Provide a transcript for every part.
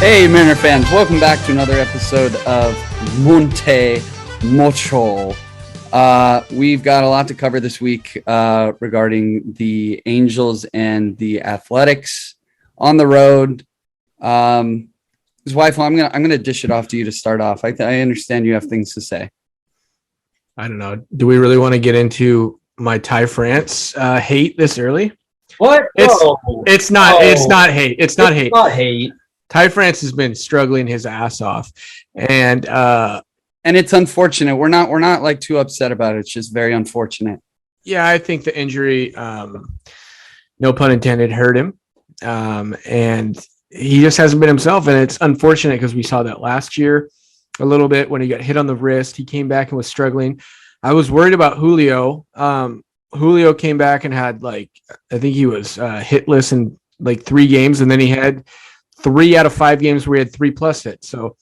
Hey, Mariner fans, welcome back to another episode of Mojo. We've got a lot to cover this week regarding the Angels and the Athletics on the road. Zweifel, I'm gonna dish it off to you to start off. I understand you have things to say. I don't know. Do we really want to get into my Ty France hate this early? What? It's not hate. It's not hate. Ty France has been struggling his ass off, and it's unfortunate. We're not like too upset about it. It's just very unfortunate. Yeah, I think the injury, no pun intended, hurt him, and he just hasn't been himself. And it's unfortunate because we saw that last year a little bit when he got hit on the wrist. He came back and was struggling. I was worried about Julio. Julio came back and had I think he was hitless in 3 games, and then he had 3 out of 5 games where he had 3+ hits. So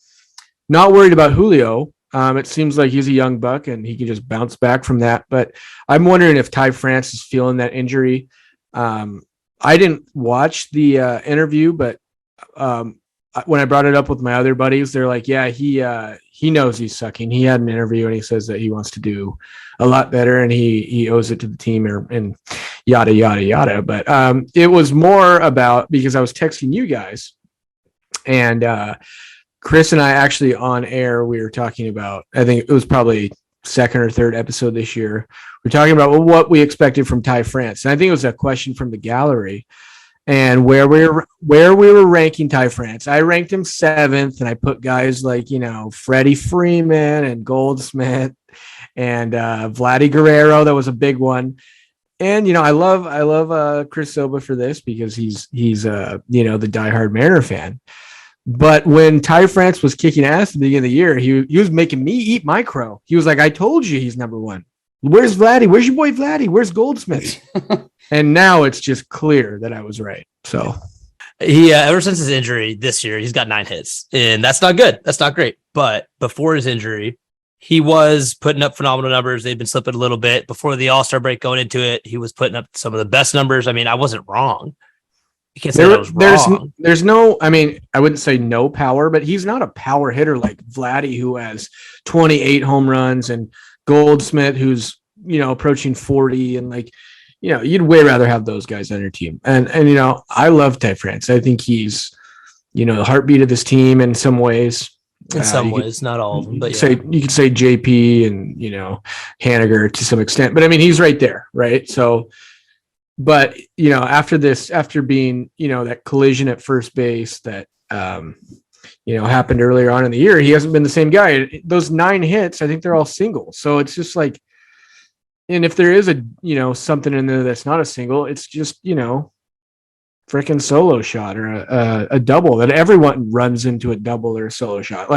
not worried about Julio. It seems like he's a young buck and he can just bounce back from that. But I'm wondering if Ty France is feeling that injury. I didn't watch the interview, but when I brought it up with my other buddies, they're like, yeah, he knows he's sucking. He had an interview and he says that he wants to do a lot better and he owes it to the team and yada, yada, yada. But it was more about because I was texting you guys and Chris and I actually on air, we were talking about, I think it was probably 2nd or 3rd episode this year. We're talking about what we expected from Ty France. And I think it was a question from the gallery and where we were ranking Ty France. I ranked him 7th and I put guys like, Freddie Freeman and Goldsmith and Vladdy Guerrero. That was a big one. And, I love Chris Sobba for this because he's the diehard Mariner fan. But when Ty France was kicking ass at the beginning of the year, he was making me eat my crow. He was like, I told you he's number 1. Where's Vladdy? Where's your boy Vladdy? Where's Goldsmith? And now it's just clear that I was right. So he ever since his injury this year, he's got 9 hits. And that's not good. That's not great. But before his injury, he was putting up phenomenal numbers. They've been slipping a little bit. Before the All-Star break going into it, he was putting up some of the best numbers. I mean, I wasn't wrong. You can't say I was wrong. There's no, I wouldn't say no power, but he's not a power hitter like Vladdy, who has 28 home runs, and Goldsmith, who's, approaching 40. And you'd way rather have those guys on your team. And I love Ty France. I think he's, the heartbeat of this team in some ways. In some ways, not all of them, but you could say JP and, Haniger to some extent, but he's right there. Right. So, but, after being, that collision at first base that, happened earlier on in the year, he hasn't been the same guy. Those 9 hits, I think they're all singles. So it's just and if there is something in there that's not a single, it's just, freaking solo shot or a double that everyone runs into a double or a solo shot.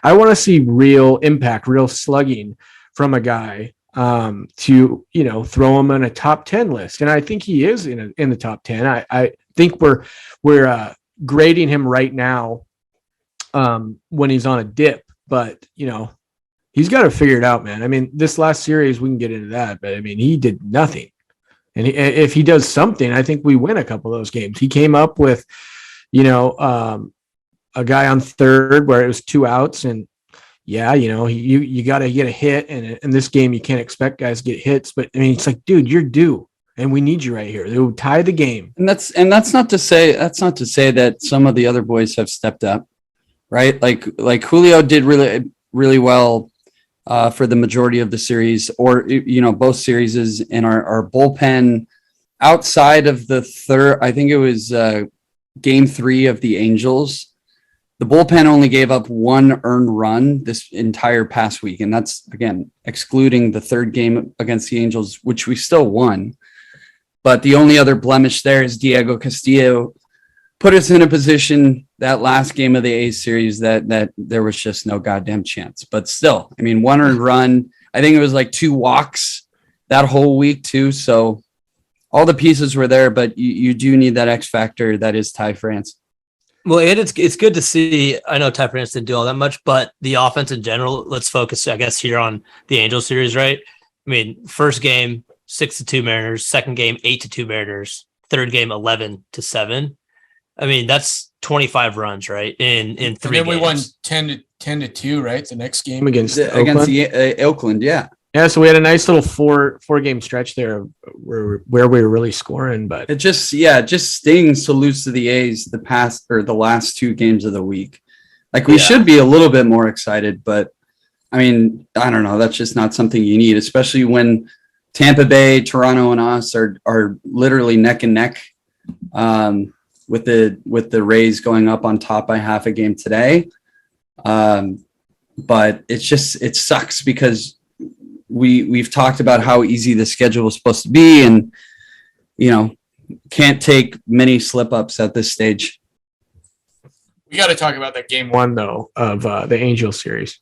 I want to see real impact, real slugging from a guy to throw him on a top 10 list, and I think he is in the top 10. I think we're grading him right now when he's on a dip, but he's got to figure it out, man. This last series we can get into that, but he did nothing, and if he does something, I think we win a couple of those games. He came up with a guy on third where it was 2 outs, and yeah, you got to get a hit, and in this game you can't expect guys to get hits. But it's like, dude, you're due, and we need you right here. They will tie the game. And that's not to say that some of the other boys have stepped up, right? Like Julio did really, really well for the majority of the series, or both series. In our bullpen outside of the third, I think it was game 3 of the Angels. The bullpen only gave up 1 earned run this entire past week. And that's, again, excluding the 3rd game against the Angels, which we still won. But the only other blemish there is Diego Castillo put us in a position that last game of the A series that there was just no goddamn chance. But still, 1 earned run. I think it was 2 walks that whole week too. So all the pieces were there, but you do need that X factor that is Ty France. Well, and it's good to see. I know Ty France didn't do all that much, but the offense in general, let's focus, I guess, here on the Angels series, right? First game, 6-2 Mariners. Second game, 8-2 Mariners. Third game, 11-7. I mean, that's 25 runs, right? In And 3 then we won games. 10-2, right? The next game against against Oakland. the Oakland. Yeah. Yeah, so we had a nice little four game stretch there where we were really scoring, but It just stings to lose to the A's the last 2 games of the week. Like we should be a little bit more excited, but I mean, I don't know. That's just not something you need, especially when Tampa Bay, Toronto, and us are literally neck and neck with the Rays going up on top by half a game today. But it sucks because we've talked about how easy the schedule was supposed to be, and can't take many slip ups at this stage. we got to talk about that game 1 though of the Angels series.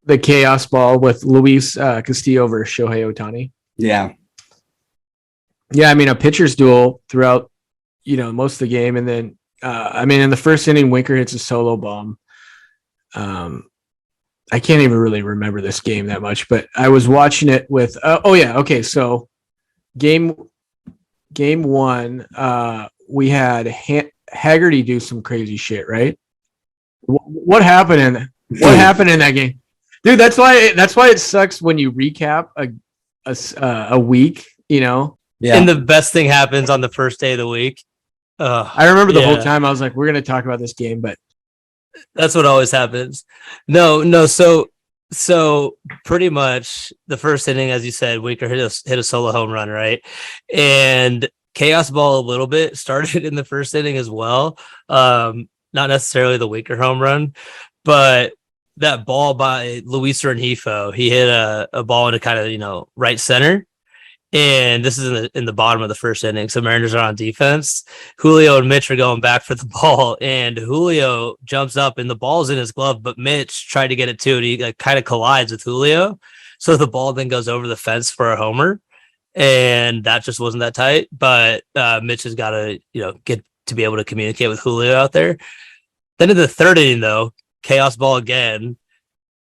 The chaos ball with Luis Castillo versus Shohei Ohtani. Yeah. Yeah, I mean a pitcher's duel throughout most of the game, and then in the first inning, Winker hits a solo bomb. I can't even really remember this game that much, but I was watching it with. So game 1, we had Haggerty do some crazy shit, right? What happened in that game, dude? That's why it sucks when you recap a week. Yeah. And the best thing happens on the first day of the week. I remember the whole time I was like, we're going to talk about this game, but that's what always happens. No. So pretty much the first inning, as you said, Winker hit a solo home run, right? And chaos ball a little bit started in the first inning as well. Not necessarily the Winker home run, but that ball by Luis Rengifo, he hit a ball into kind of, right center. And this is in the bottom of the first inning. So Mariners are on defense. Julio and Mitch are going back for the ball, and Julio jumps up and the ball's in his glove, but Mitch tried to get it too, and he kind of collides with Julio. So the ball then goes over the fence for a homer, and that just wasn't that tight. But Mitch has got to, get to be able to communicate with Julio out there. Then in the third inning, though, chaos ball again.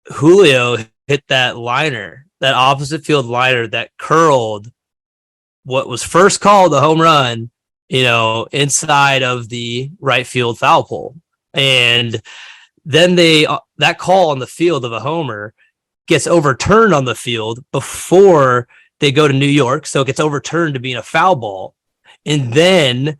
Julio hit that liner, that opposite field liner that curled what was first called a home run, inside of the right field foul pole. And then that call on the field of a homer gets overturned on the field before they go to New York. So it gets overturned to being a foul ball. And then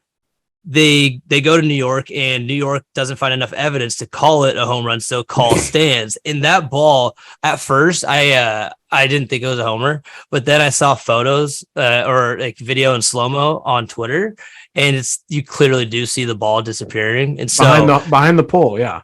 they go to New York, and New York doesn't find enough evidence to call it a home run, so call stands. And that ball, at first, I didn't think it was a homer, but then I saw photos or like video in slow-mo on Twitter, and you clearly do see the ball disappearing. And so behind the pole, yeah,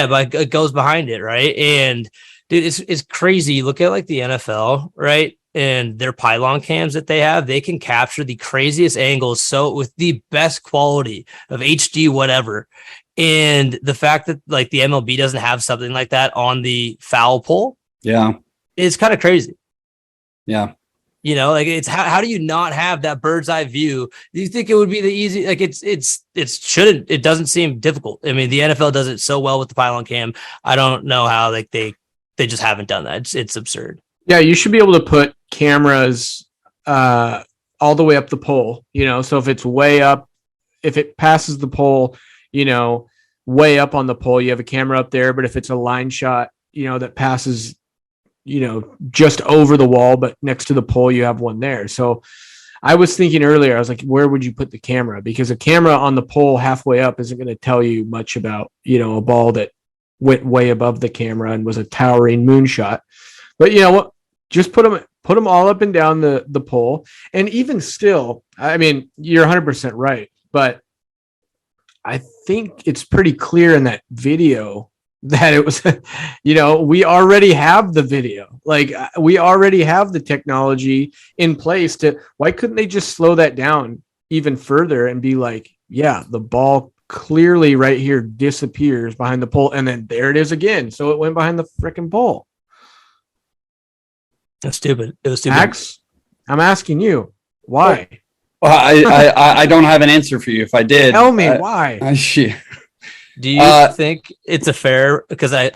but it goes behind it, right? And dude, it's crazy. Look at like the NFL, right? And their pylon cams that they have, they can capture the craziest angles. So with the best quality of HD, whatever. And the fact that like the MLB doesn't have something like that on the foul pole. Yeah. It's kind of crazy. Yeah. It's how do you not have that bird's eye view? Do you think it would be the easy? Like it doesn't seem difficult. I mean, the NFL does it so well with the pylon cam. I don't know how like they just haven't done that. It's absurd. Yeah, you should be able to put cameras all the way up the pole, so if it's way up, if it passes the pole, way up on the pole, you have a camera up there. But if it's a line shot, that passes, just over the wall, but next to the pole, you have one there. So I was thinking earlier, I was like, where would you put the camera? Because a camera on the pole halfway up isn't going to tell you much about, a ball that went way above the camera and was a towering moonshot. But you know what? Just put them all up and down the pole. And even still, I mean, you're 100% right. But I think it's pretty clear in that video that it was, we already have the video. Like we already have the technology in place why couldn't they just slow that down even further and be like, yeah, the ball clearly right here disappears behind the pole. And then there it is again. So it went behind the freaking pole. That's stupid. It was stupid. Max, I'm asking you, why? Well, I don't have an answer for you. If I did, tell me why. Do you think it's a fair? Because I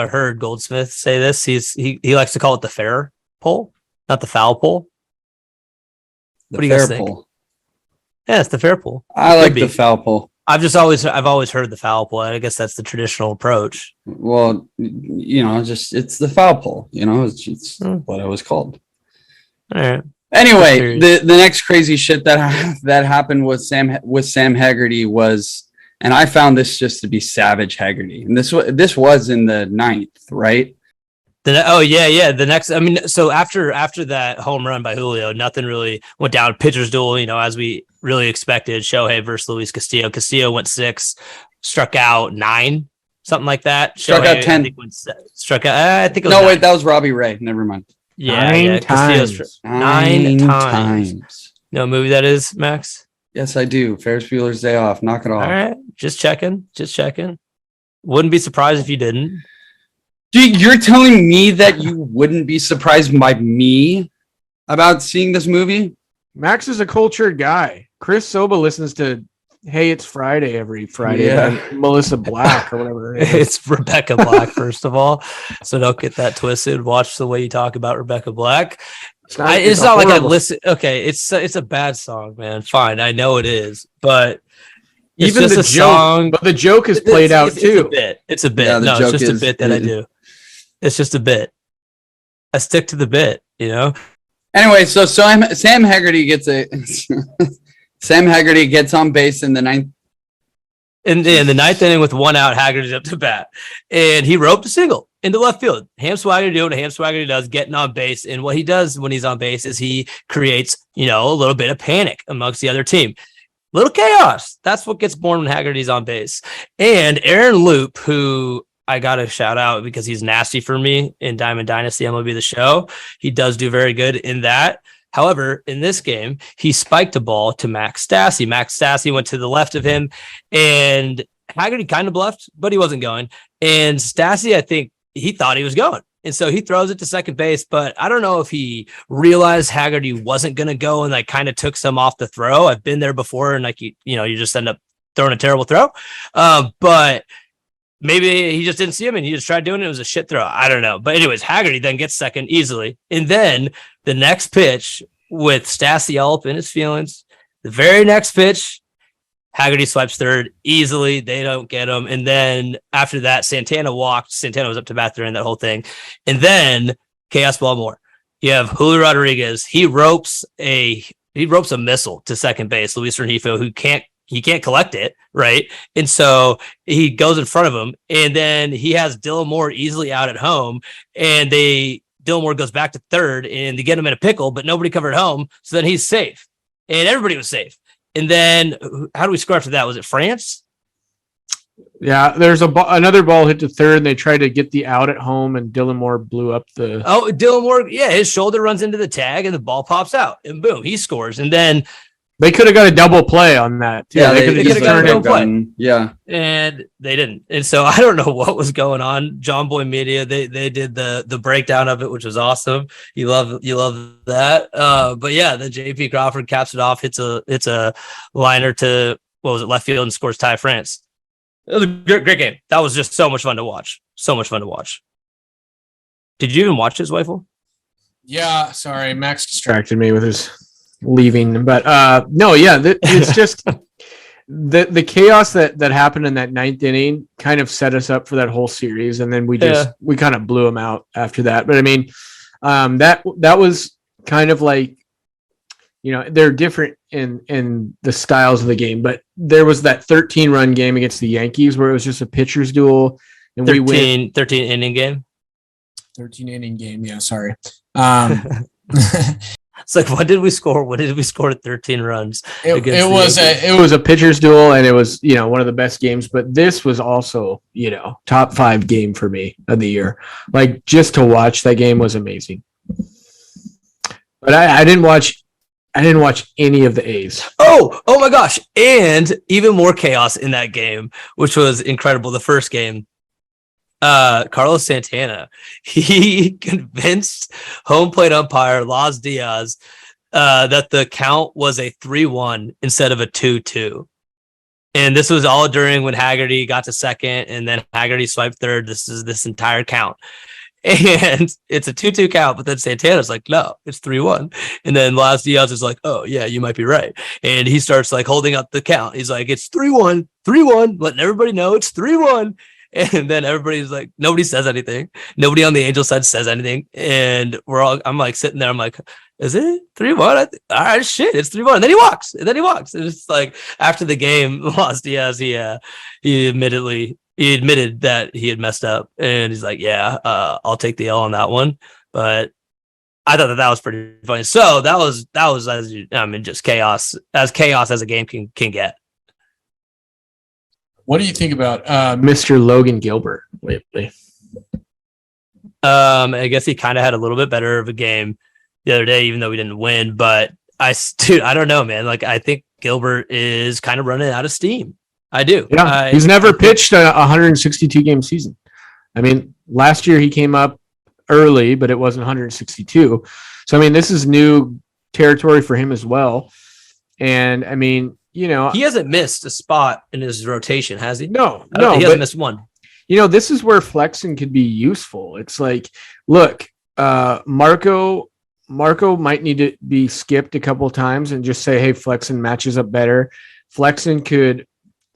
heard Goldsmith say this. He likes to call it the fair pole, not the foul pole. What do you guys think? Yeah, it's the fair pull. I like the foul pull. I've always heard the foul pull. I guess that's the traditional approach. Well, it's the foul pull. It's what it was called. All right. Anyway, the next crazy shit that happened with Sam Haggerty was, and I found this just to be savage Haggerty, and this was in the 9th, right? The next, I mean, so after that home run by Julio, nothing really went down. Pitcher's duel, as we really expected. Shohei versus Luis Castillo. Castillo went 6, struck out 9, something like that. Struck out 10. I think it was no, 9. wait, that was Robbie Ray. Never mind. Nine times. 9 times. You know what movie that is, Max? Yes, I do. Ferris Bueller's Day Off. Knock it off. All right, just checking. Wouldn't be surprised if you didn't. Dude, you're telling me that you wouldn't be surprised by me about seeing this movie? Max is a cultured guy. Chris Sobba listens to Hey, It's Friday every Friday. Yeah. Melissa Black or whatever. It's Rebecca Black, first of all. So don't get that twisted. Watch the way you talk about Rebecca Black. It's not like I listen. Okay, it's a bad song, man. Fine, I know it is, but even the joke. Song, but the joke is played out too. It's a bit. Yeah, no, it's just a bit that I do. It's just a bit. I stick to the bit, Anyway, so Sam Haggerty gets on base in the 9th. In the 9th inning with 1 out, Haggerty's up to bat, and he roped a single into left field. Ham Swaggerty doing what Ham Swaggerty does, getting on base, and what he does when he's on base is he creates, a little bit of panic amongst the other team. Little chaos. That's what gets born when Haggerty's on base. And Aaron Loop, who I got to shout out because he's nasty for me in Diamond Dynasty MLB The Show. He does do very good in that. However, in this game, he spiked a ball to Max Stassi. Max Stassi went to the left of him, and Haggerty kind of bluffed, but he wasn't going. And Stassi, I think he thought he was going. And so he throws it to second base, but I don't know if he realized Haggerty wasn't going to go and kind of took some off the throw. I've been there before, and you just end up throwing a terrible throw. But maybe he just didn't see him and he just tried doing it. It was a shit throw. I don't know. But anyways, Haggerty then gets second easily. And then the next pitch with Stassi all up in his feelings, the very next pitch, Haggerty swipes third easily. They don't get him. And then after that, Santana walked. Santana was up to bat during that whole thing. And then Chaos Baltimore. You have Julio Rodriguez. He ropes a missile to second base. Luis Rengifo, who can't collect it, right? And so he goes in front of him, and then he has Dylan Moore easily out at home, and Dylan Moore goes back to third, and they get him in a pickle, but nobody covered home, so then he's safe, and everybody was safe. And then how do we score after that? Was it France? Yeah, there's another ball hit to third, and they tried to get the out at home, and Dylan Moore blew up the... Oh, Dylan Moore, yeah, his shoulder runs into the tag, and the ball pops out, and boom, he scores, and then... They could have got a double play on that, too. Yeah, they could have just turned it. Play. Yeah. And they didn't. And so I don't know what was going on. John Boy Media, they did the breakdown of it, which was awesome. You love that. But yeah, then JP Crawford caps it off, hits a liner to left field and scores Ty France. It was a great game. That was just so much fun to watch. Did you even watch this, Zweifel? Yeah, sorry, Max distracted me with his leaving, but no, yeah, it's just the chaos that happened in that 9th inning kind of set us up for that whole series, and then we kind of blew them out after that. But I mean, that was kind of like, they're different in the styles of the game, but there was that 13-run game against the Yankees where it was just a pitcher's duel, and 13 inning game. 13-inning game, yeah, sorry. It's like, what did we score? What did we score at 13 runs? It was a pitcher's duel, and it was, one of the best games. But this was also, top 5 game for me of the year. Like, just to watch that game was amazing. But I didn't watch any of the A's. Oh my gosh! And even more chaos in that game, which was incredible. The first game. Carlos Santana, he convinced home plate umpire Las Diaz that the count was a 3-1 instead of a 2-2. And this was all during when Haggerty got to second, and then Haggerty swiped third. This is this entire count. And it's a 2-2 count, but then Santana's like, no, it's 3-1. And then Las Diaz is like, oh yeah, you might be right. And he starts like holding up the count. He's like, it's 3-1, 3-1, letting everybody know it's 3-1. And then everybody's like, nobody says anything. Nobody on the Angel side says anything. And I'm like sitting there. I'm like, is it 3-1? All right, shit, it's 3-1. And then he walks. And it's like after the game, Las Diaz, he admitted that he had messed up. And he's like, yeah, I'll take the L on that one. But I thought that was pretty funny. So that was just chaos as a game can get. What do you think about Mr. Logan Gilbert lately? I guess he kind of had a little bit better of a game the other day, even though we didn't win. But I don't know, man. Like, I think Gilbert is kind of running out of steam. I do. Yeah, he's never pitched a 162 game season. I mean, last year he came up early, but it wasn't 162. So, I mean, this is new territory for him as well. And I mean, you know, he hasn't missed a spot in his rotation, has he? No, he hasn't missed one. You know, this is where flexing could be useful. It's like, look, Marco might need to be skipped a couple of times and just say, hey, Flexen matches up better. Flexen could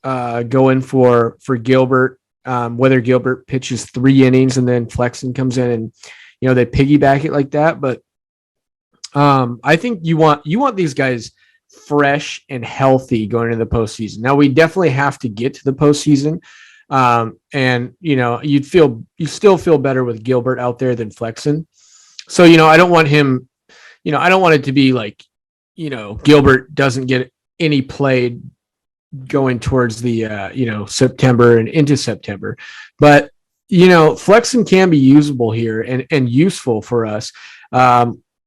go in for Gilbert, whether Gilbert pitches 3 innings and then Flexen comes in and, you know, they piggyback it like that. But I think you want these guys fresh and healthy going into the postseason. Now we definitely have to get to the postseason. And you know, you still feel better with Gilbert out there than Flexen. So, you know, I don't want him, you know, I don't want it to be like, you know, Gilbert doesn't get any play going towards the, you know, September and into September, but you know, Flexen can be usable here and useful for us.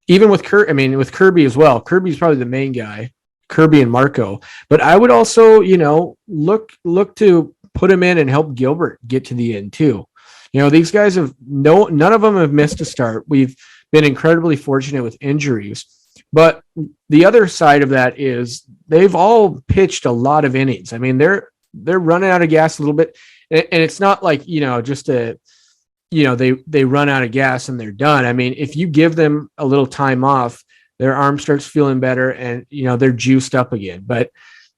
Even with with Kirby as well. Kirby's probably the main guy, Kirby and Marco. But I would also, you know, look to put him in and help Gilbert get to the end too. You know, these guys none of them have missed a start. We've been incredibly fortunate with injuries. But the other side of that is they've all pitched a lot of innings. I mean, they're running out of gas a little bit. And it's not like, you know, just they run out of gas and they're done. I mean, if you give them a little time off, their arm starts feeling better and, you know, they're juiced up again. But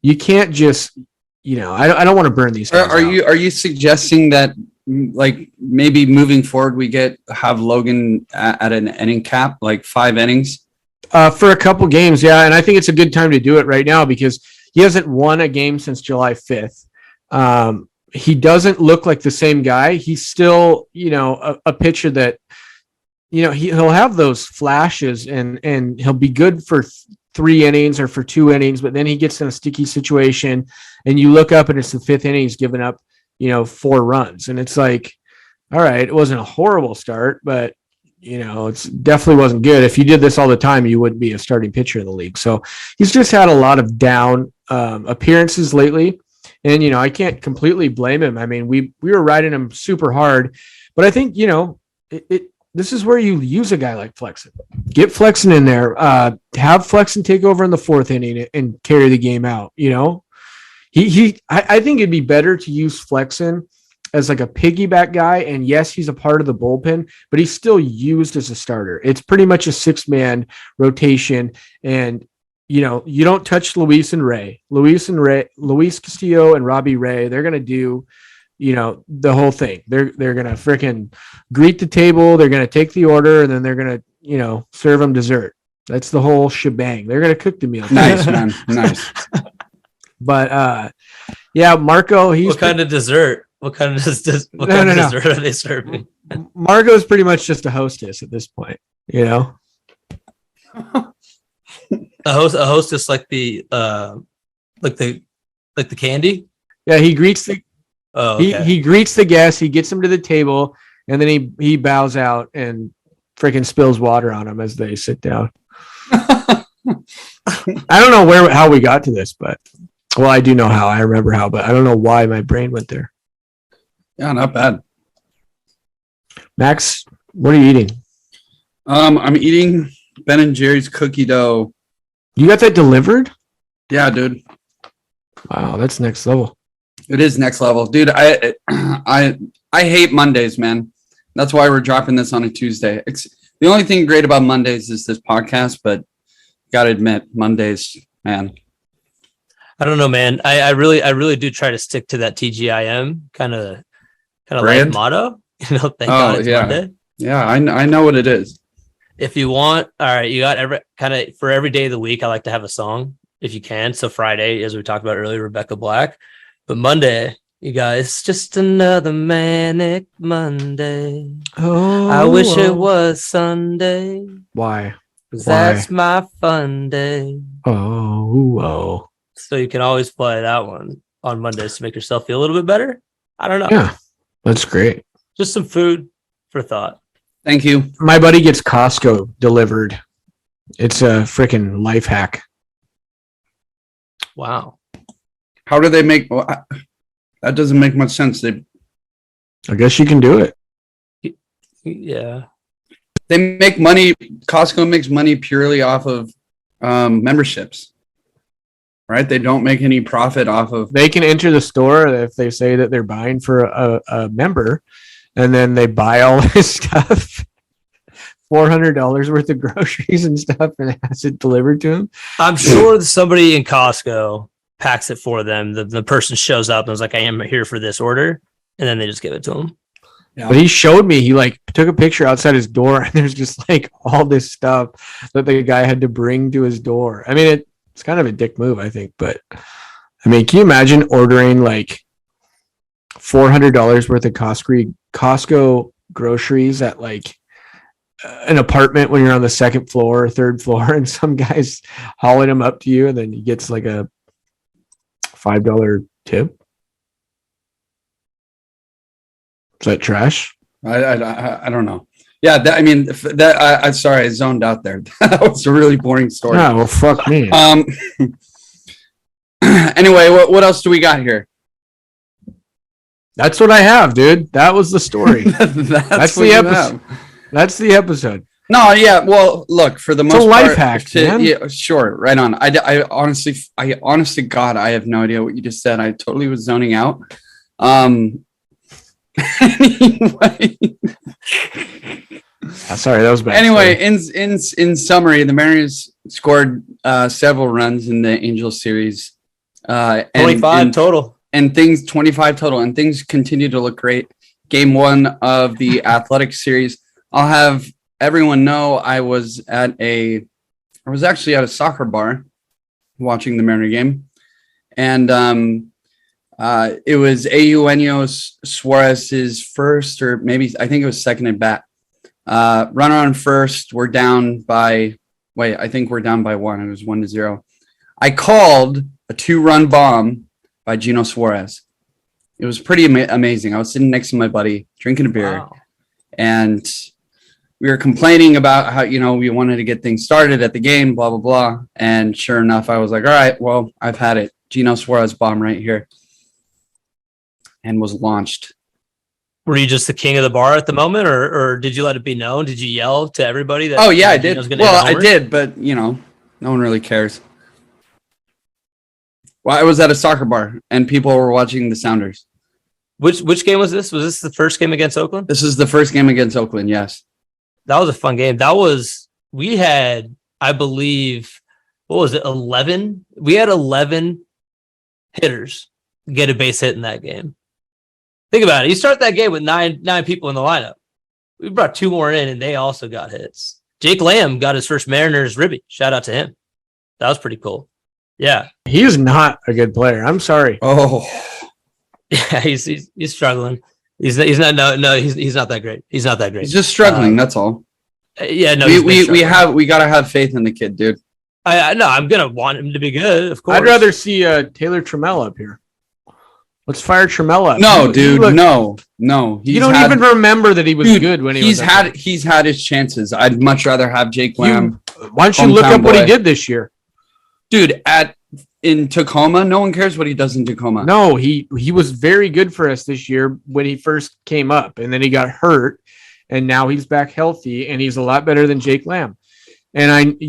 you can't just, you know, I don't want to burn these guys out. Are you suggesting that, like, maybe moving forward we have Logan at an inning cap, like 5 innings? For a couple games, yeah. And I think it's a good time to do it right now because he hasn't won a game since July 5th. He doesn't look like the same guy. He's still, you know, a pitcher that, you know, he'll have those flashes and he'll be good for 3 innings or for 2 innings, but then he gets in a sticky situation and you look up and it's the 5th inning, he's given up, you know, 4 runs. And it's like, all right, it wasn't a horrible start, but you know, it's definitely wasn't good. If you did this all the time, you wouldn't be a starting pitcher in the league. So he's just had a lot of down appearances lately. And, you know, I can't completely blame him. I mean, we were riding him super hard, but I think, you know, this is where you use a guy like Flexen. Get Flexen in there. Have Flexen take over in the 4th inning and carry the game out. You know, I think it'd be better to use Flexen as like a piggyback guy. And yes, he's a part of the bullpen, but he's still used as a starter. It's pretty much a 6-man rotation. And, you know, you don't touch Luis Castillo and Robbie Ray. They're going to do, you know, the whole thing. They're going to freaking greet the table. They're going to take the order and then they're going to, you know, serve them dessert. That's the whole shebang. They're going to cook the meal. Nice, man. Nice. But, yeah, Marco, what kind of dessert? What kind of dessert are they serving? Marco's pretty much just a hostess at this point, you know? A hostess like the candy. Yeah, he greets the he greets the guests. He gets them to the table, and then he bows out and freaking spills water on them as they sit down. I don't know how we got to this, but well, I do know how. I remember how, but I don't know why my brain went there. Yeah, not bad. Max, what are you eating? I'm eating Ben and Jerry's cookie dough. You got that delivered? Yeah, dude. Wow, that's next level. It is next level, dude. I hate Mondays, man. That's why we're dropping this on a Tuesday. The only thing great about Mondays is this podcast, but gotta admit, Mondays, man. I don't know, man. I really do try to stick to that TGIM kind of life Brand? motto. Thank God it's Monday. Yeah, I know what it is. If you want, all right, you got for every day of the week, I like to have a song if you can. So Friday, as we talked about earlier, Rebecca Black. But Monday, you guys, just another manic Monday. Oh, I wish it was Sunday. Why? 'Cause that's my fun day. Oh. So you can always play that one on Mondays to make yourself feel a little bit better. I don't know. Yeah, that's great. Just some food for thought. Thank you. My buddy gets Costco delivered. It's a freaking life hack. Wow. How do they make? That doesn't make much sense. I guess you can do it. Yeah. They make money. Costco makes money purely off of memberships, right? They don't make any profit off of. They can enter the store if they say that they're buying for a member, and then they buy all this stuff, $400 worth of groceries and stuff, and has it delivered to them. I'm sure that somebody in Costco packs it for them. The person shows up and is like, I am here for this order. And then they just give it to them. Yeah. But he showed me, he like took a picture outside his door, and there's just like all this stuff that the guy had to bring to his door. I mean, it's kind of a dick move, I think. But I mean, can you imagine ordering like $400 worth of Costco groceries at like an apartment when you're on the second floor or third floor, and some guy's hauling them up to you, and then he gets like a $5 tip? Is that trash? I don't know. Yeah, I'm sorry, I zoned out there. That was a really boring story. Yeah, well, fuck me. Anyway, what else do we got here? That's what I have, dude. That was the story. That's the episode. That's the episode. No, yeah. Well, look, for the most a life part, hack, man. Yeah, sure, right on. I honestly, God, I have no idea what you just said. I totally was zoning out. Anyway, sorry, that was bad. Anyway, in summary, the Mariners scored several runs in the Angels series. 25 total. And 25 total, and things continue to look great. Game 1 of the Athletic series. I'll have everyone know I was actually at a soccer bar watching the Mariner game, and it was Eugenio Suarez's first, or maybe I think it was second at bat. Runner on first. We're down by. Wait, I think we're down by 1. It was 1-0. I called a 2-run bomb by Gino Suarez. It was pretty amazing. I was sitting next to my buddy drinking a beer, and we were complaining about how, we wanted to get things started at the game, blah, blah, blah. And sure enough, I was like, all right, well, I've had it. Gino Suarez bomb right here. And was launched. Were you just the king of the bar at the moment, or did you let it be known? Did you yell to everybody that? Oh, yeah, I did. Well, I did, but, no one really cares. Well, I was at a soccer bar, and people were watching the Sounders. Which game was this? Was this the first game against Oakland? This is the first game against Oakland, yes. That was a fun game. We had, I believe, what was it, 11? We had 11 hitters get a base hit in that game. Think about it. You start that game with nine people in the lineup. We brought 2 more in, and they also got hits. Jake Lamb got his first Mariners ribby. Shout out to him. That was pretty cool. Yeah. He is not a good player. I'm sorry. Oh. Yeah, he's struggling. He's not that great. He's not that great. He's just struggling, that's all. Yeah, no. We gotta have faith in the kid, dude. I know. I'm gonna want him to be good, of course. I'd rather see Taylor Trammell up here. Let's fire Trammell up. No, dude. No. You don't even remember that he was good when he's had his chances. I'd much rather have Jake Lamb. Why don't you look up what he did this year? Dude, in Tacoma, no one cares what he does in Tacoma. No, he was very good for us this year when he first came up, and then he got hurt, and now he's back healthy, and he's a lot better than Jake Lamb. And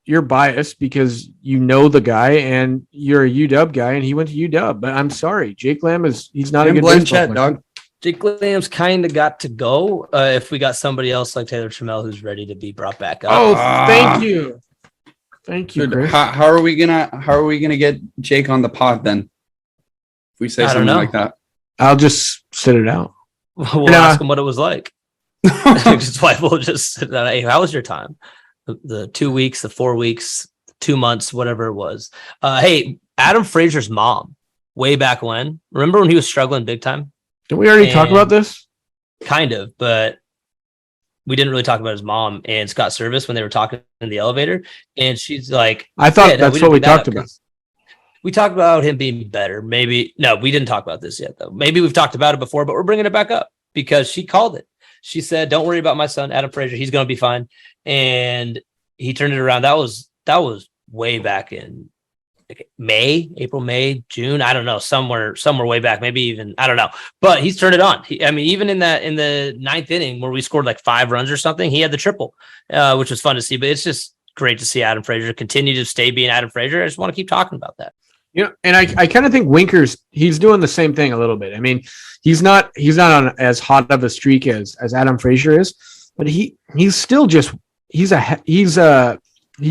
you're biased because you know the guy, and you're a UW guy, and he went to UW. But I'm sorry, Jake Lamb he's not a good baseball player. Dog. Jake Lamb's kind of got to go. If we got somebody else like Taylor Trammell who's ready to be brought back up. Oh, thank you. Thank you, Chris. How are we gonna get Jake on the pod then? If we say something like that, I'll just sit it out. We'll ask him what it was like. Zweifel just said, hey, how was your time? The 2 weeks, the 4 weeks, 2 months, whatever it was. Hey, Adam Frazier's mom, way back when. Remember when he was struggling big time? Did we already talk about this? Kind of, but we didn't really talk about his mom and Scott Service when they were talking in the elevator. And she's like, I thought that's what we talked about. We talked about him being better. Maybe, no, we didn't talk about this yet, though. Maybe we've talked about it before, but we're bringing it back up because she called it. She said, don't worry about my son, Adam Frazier. He's going to be fine. And he turned it around. That was way back in April, May, June. I don't know, somewhere way back, maybe even, I don't know, but he's turned it on. Even in the ninth inning where we scored like 5 runs or something, he had the triple, which was fun to see, but it's just great to see Adam Frazier continue to stay being Adam Frazier. I just want to keep talking about that. And I kind of think Winkers, he's doing the same thing a little bit. I mean, he's not on as hot of a streak as Adam Frazier is, but he's still just, he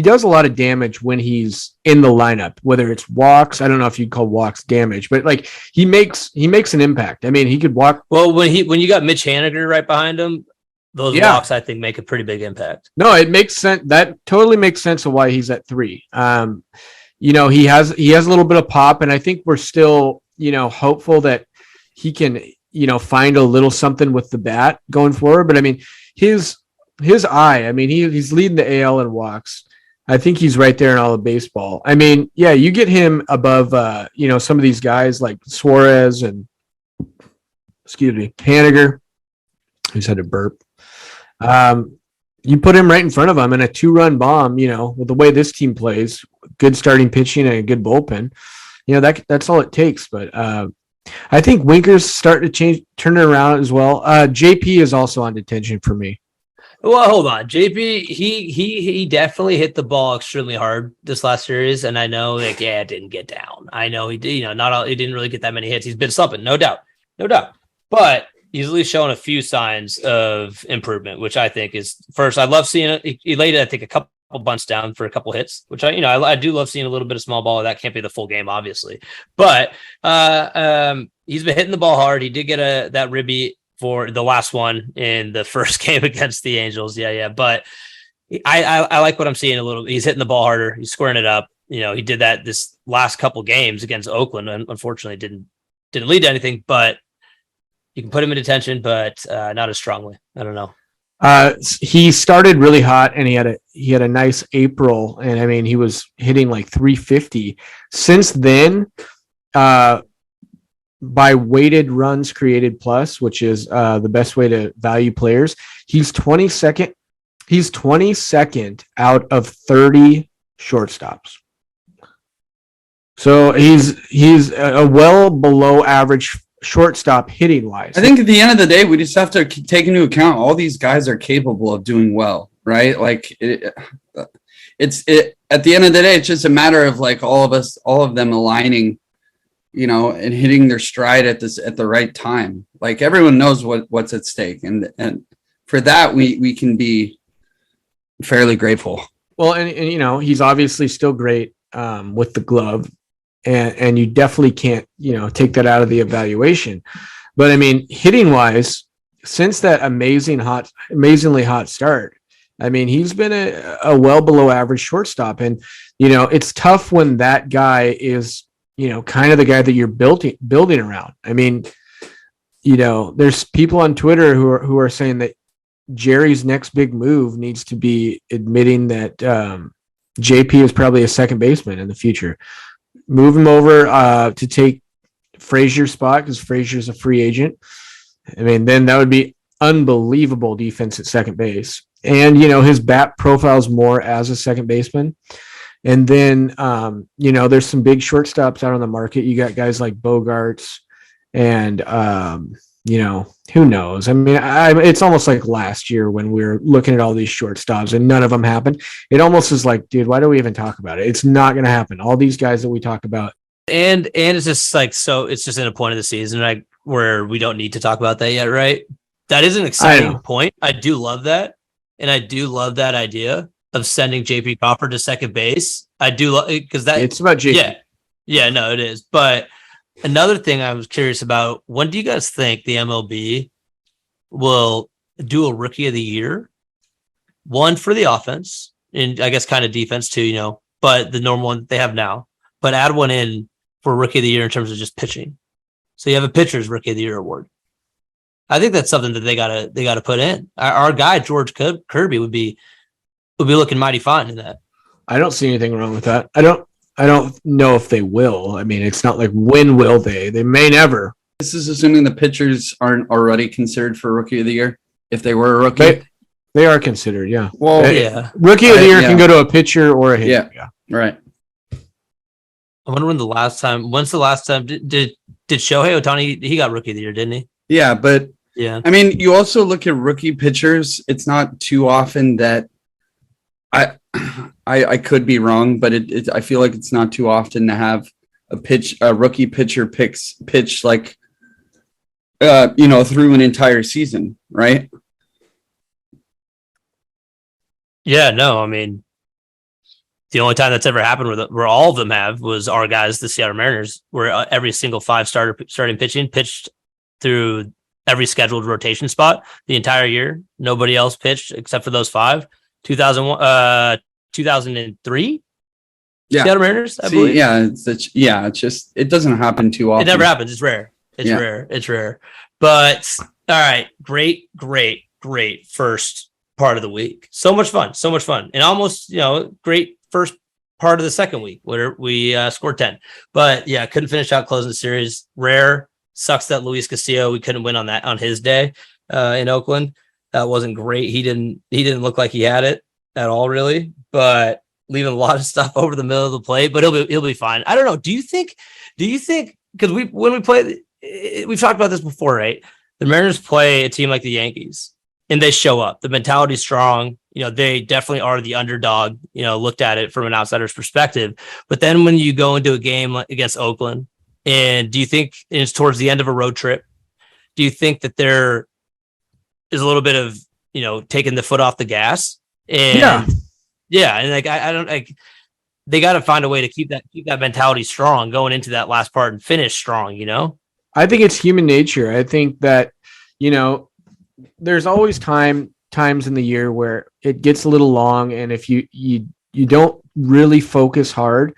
does a lot of damage when he's in the lineup, whether it's walks. I don't know if you'd call walks damage, but like he makes an impact. I mean, he could walk. Well, when you got Mitch Haniger right behind him, those walks, I think, make a pretty big impact. No, it makes sense. That totally makes sense of why he's at 3. He has a little bit of pop, and I think we're still, hopeful that he can, find a little something with the bat going forward. But I mean, his eye, I mean, he's leading the AL in walks. I think he's right there in all of baseball. I mean, yeah, you get him above, some of these guys like Suarez and, Haniger, who's had a burp. You put him right in front of him and a 2-run bomb, with the way this team plays, good starting pitching and a good bullpen, that's all it takes. But I think Winker's starting to turn it around as well. JP is also on detention for me. Well, hold on. JP, he definitely hit the ball extremely hard this last series, and I know it didn't get down. I know he did, he didn't really get that many hits. He's been slumping, no doubt. But he's at least shown a few signs of improvement, which I think is first. I love seeing it. He laid, I think, a couple bunts down for a couple hits, which I do love seeing a little bit of small ball. That can't be the full game, obviously, but he's been hitting the ball hard. He did get that ribby for the last one in the first game against the Angels. Yeah. But I like what I'm seeing a little. He's hitting the ball harder. He's squaring it up. He did that this last couple games against Oakland, and unfortunately didn't lead to anything. But you can put him in detention, but not as strongly. I don't know. He started really hot, and he had a nice April, and I mean he was hitting like 350. Since then, by weighted runs created plus, which is the best way to value players, he's 22nd. He's 22nd out of 30 shortstops. So he's a well below average shortstop hitting wise. I think at the end of the day, we just have to take into account all these guys are capable of doing well, right? Like it's at the end of the day, it's just a matter of like all of them aligning, and hitting their stride at the right time. Like everyone knows what's at stake. And for that, we can be fairly grateful. Well, and he's obviously still great with the glove. And you definitely can't, take that out of the evaluation. But I mean, hitting wise, since that amazingly hot start, I mean, he's been a well below average shortstop. And, it's tough when that guy is, kind of the guy that you're building around. I mean, there's people on Twitter who are saying that Jerry's next big move needs to be admitting that JP is probably a second baseman in the future. Move him over to take Frazier's spot because Frazier's a free agent. I mean, then that would be unbelievable defense at second base. And, his bat profiles more as a second baseman. And then, there's some big shortstops out on the market. You got guys like Bogarts and, who knows? I mean, it's almost like last year when we were looking at all these shortstops and none of them happened. It almost is like, dude, why do we even talk about it? It's not going to happen. All these guys that we talk about. And it's just like, so it's just in a point of the season. And where we don't need to talk about that yet, right? That is an exciting point. I do love that. And I do love that idea of sending JP Crawford to second base. I do love because that it's about JP. Yeah. Yeah, no, it is. But another thing I was curious about, when do you guys think the MLB will do a rookie of the year? One for the offense, and I guess kind of defense too, but the normal one that they have now. But add one in for rookie of the year in terms of just pitching. So you have a pitcher's rookie of the year award. I think that's something that they gotta put in. Our guy George Kirby would be looking mighty fine in that. I don't see anything wrong with that. I don't know if they will. I mean, it's not like when will they? They may never. This is assuming the pitchers aren't already considered for rookie of the year. If they were a rookie, they are considered. Yeah. Well, rookie of the year can go to a pitcher or a hitter. Yeah. Right. I wonder when's the last time did Shohei Ohtani, he got rookie of the year, didn't he? Yeah, but yeah. I mean, you also look at rookie pitchers. It's not too often that I could be wrong, but I feel like it's not too often to have a rookie pitcher pitch like through an entire season, right? Yeah, no, I mean, the only time that's ever happened where all of them have was our guys, the Seattle Mariners, where every single 5 starting pitching pitched through every scheduled rotation spot the entire year. Nobody else pitched except for those 5. 2003. Yeah, Seattle Mariners. I believe. Yeah, it's just it doesn't happen too often. It never happens. It's rare. It's rare. But all right, great first part of the week. So much fun, and almost great first part of the second week where we scored 10. But yeah, couldn't finish out closing the series. Rare. Sucks that Luis Castillo, we couldn't win on his day in Oakland. That wasn't great. He didn't look like he had it at all, really. But leaving a lot of stuff over the middle of the plate. But he'll be fine. I don't know. Do you think? Because when we play, we've talked about this before, right? The Mariners play a team like the Yankees, and they show up. The mentality's strong. They definitely are the underdog. Looked at it from an outsider's perspective. But then when you go into a game against Oakland, and do you think it's towards the end of a road trip? Do you think that there is a little bit of taking the foot off the gas? And and like I don't like, they got to find a way to keep that mentality strong going into that last part and finish strong. I think it's human nature. I think that there's always times in the year where it gets a little long, and if you don't really focus hard,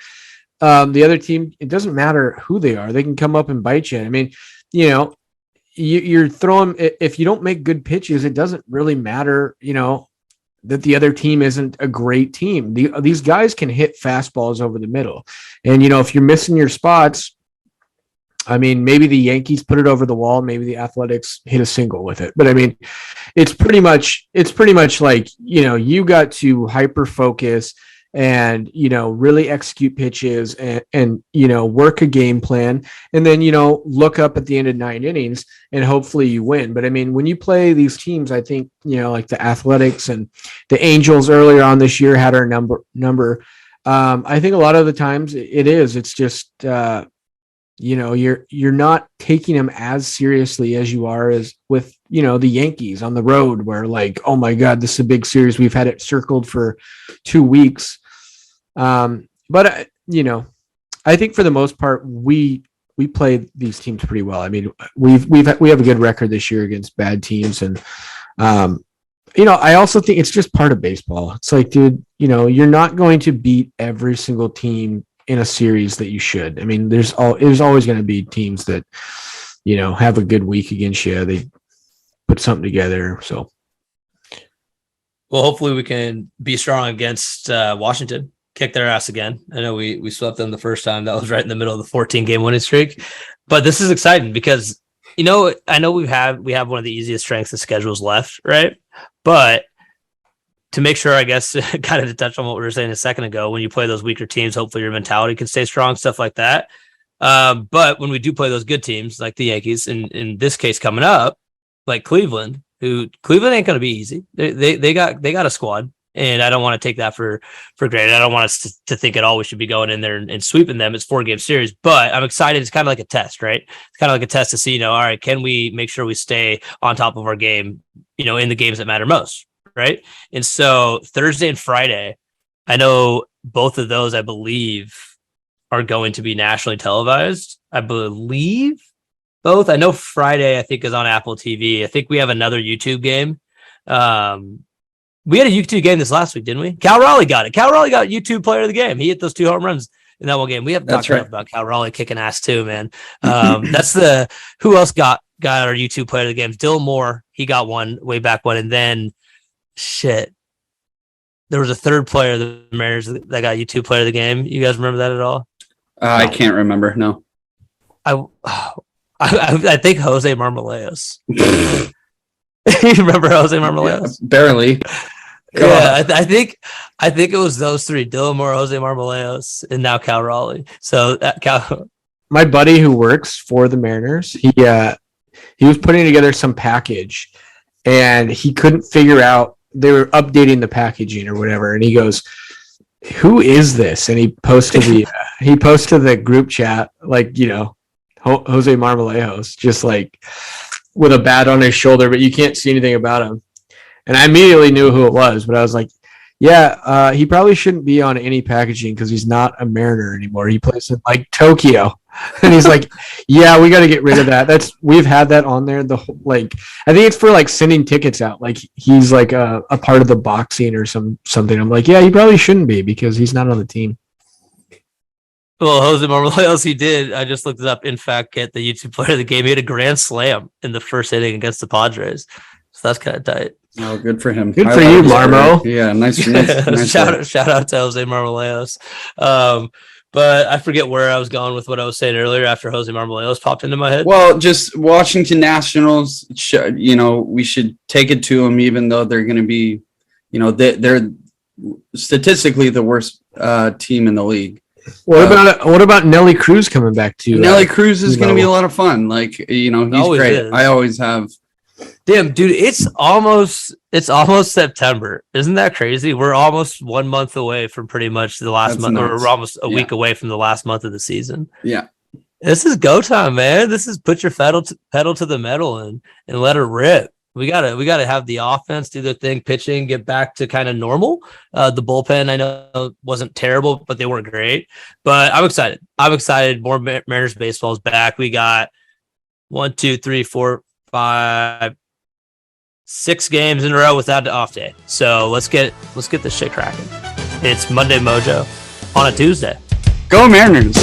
the other team, it doesn't matter who they are, they can come up and bite you. I mean, you're throwing, if you don't make good pitches, it doesn't really matter, that the other team isn't a great team. These guys can hit fastballs over the middle. And, if you're missing your spots, I mean, maybe the Yankees put it over the wall, maybe the Athletics hit a single with it. But I mean, it's pretty much like, you got to hyper focus and, really execute pitches and work a game plan, and then, look up at the end of 9 innings and hopefully you win. But I mean, when you play these teams, I think, like the Athletics and the Angels earlier on this year had our number. I think a lot of the times it's just, you're not taking them as seriously as you are as with, the Yankees on the road, where like, oh my God, this is a big series. We've had it circled for 2 weeks. But I think for the most part, we play these teams pretty well. I mean, we have a good record this year against bad teams. And, I also think it's just part of baseball. It's like, dude, you're not going to beat every single team in a series that you should. I mean, there's always going to be teams that, have a good week against you. They put something together. So. Well, hopefully we can be strong against Washington. Kick their ass again. I know we swept them the first time. That was right in the middle of the 14-game winning streak. But this is exciting because, I know we have one of the easiest strengths of schedules left, right? But to make sure, I guess, kind of to touch on what we were saying a second ago, when you play those weaker teams, hopefully your mentality can stay strong, stuff like that. But when we do play those good teams, like the Yankees, in this case coming up, like Cleveland ain't going to be easy. They got a squad. And I don't want to take that for granted. I don't want us to think at all we should be going in there and sweeping them. It's 4-game series, but I'm excited. It's kind of like a test, right? It's kind of like a test to see, all right, can we make sure we stay on top of our game, in the games that matter most, right? And so Thursday and Friday, I know both of those, I believe, are going to be nationally televised. I believe both. I know Friday, I think, is on Apple TV. I think we have another YouTube game. We had a YouTube game this last week, didn't we? Cal Raleigh got it. Cal Raleigh got YouTube player of the game. He hit those 2 home runs in that one game. We have talked enough about Cal Raleigh kicking ass too, man. That's who else got our YouTube player of the game? Dylan Moore. He got one way back when. And then there was a third player of the Mariners that got YouTube player of the game. You guys remember that at all? I can't remember. No. I think Jose Marmoleos. You remember Jose Marmoleos? Yeah, barely. I think it was those 3: Dylan Moore, Jose Marmoleos, and now Cal Raleigh. So my buddy who works for the Mariners, he was putting together some package, and he couldn't figure out. They were updating the packaging or whatever, and he goes, "Who is this?" And he posted the group chat, like, Jose Marmoleos, just like with a bat on his shoulder, but you can't see anything about him. And I immediately knew who it was, but I was like, yeah, he probably shouldn't be on any packaging because he's not a Mariner anymore. He plays in like Tokyo. And he's like, yeah, we got to get rid of that. We've had that on there. I think it's for like sending tickets out. Like he's like a part of the boxing or something. I'm like, yeah, he probably shouldn't be because he's not on the team. Well, Jose Marmoleos, he did. I just looked it up. In fact, get the YouTube player of the game. He had a grand slam in the first inning against the Padres. So that's kind of tight. Oh, good for him. Good for you, Marmo. Yeah, nice shout out to Jose Marmoleos. But I forget where I was going with what I was saying earlier after Jose Marmoleos popped into my head. Well, just Washington Nationals, we should take it to them, even though they're going to be, they're statistically the worst team in the league. What about Nelly Cruz coming back to you? Nelly Cruz is going to be a lot of fun. Like, he's great. Is. I always have. Damn, dude, it's almost September. Isn't that crazy? We're almost 1 month away from pretty much the last month, or we're almost a week away from the last month of the season. Yeah. This is go time, man. This is put your pedal to the metal and let it rip. We gotta have the offense do their thing, pitching, get back to kind of normal. The bullpen, I know, wasn't terrible, but they weren't great. But I'm excited. More Mariners baseball is back. We got 1, 2, 3, 4, 5, 6 games in a row without the off day. So let's get this shit cracking. It's Monday Mojo on a Tuesday. Go Mariners.